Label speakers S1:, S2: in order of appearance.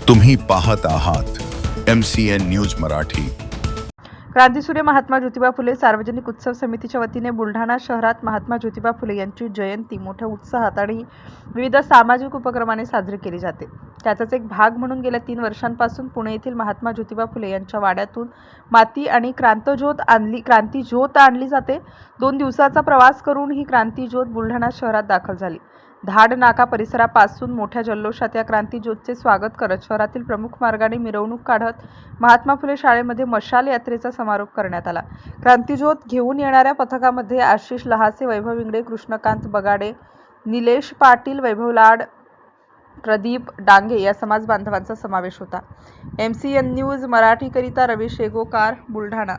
S1: तुम्ही पाहत आहात MCN न्यूज मराठी।
S2: क्रांतीसूर्य महात्मा ज्योतिबा फुले सार्वजनिक उत्सव समितीच्या वतीने बुलढाणा शहरात महात्मा ज्योतिबा फुले यांची जयंती मोठ्या उत्साहात आणि विविध सामाजिक उपक्रमाने साजरी केली जाते। त्याचाच एक भाग म्हणून गेल्या 3 वर्षांपासून पुणे येथील महात्मा ज्योतिबा फुले यांच्या वाड्यातून माती आणि क्रांती ज्योत आणली जाते। 2 दिवसाचा प्रवास करून ही क्रांती ज्योत बुलढाणा शहरात दाखल झाली। धाड नाका परिसरापासून मोठ्या जल्लोषात या क्रांती ज्योतचे स्वागत करत शहरातील प्रमुख मार्गाने मिरवणूक काढत महात्मा फुले शाळेमध्ये मशाल यात्रेचा समारोप करण्यात आला। क्रांती ज्योत घेऊन येणाऱ्या पथकामध्ये आशिष लहासे, वैभव इंगडे, कृष्णकांत बगाडे, निलेश पाटील, वैभव लाड, प्रदीप डांगे या समाज बांधवांचा समावेश होता। MCN न्यूज मराठी करिता रवी शेगोकार, बुलढाणा।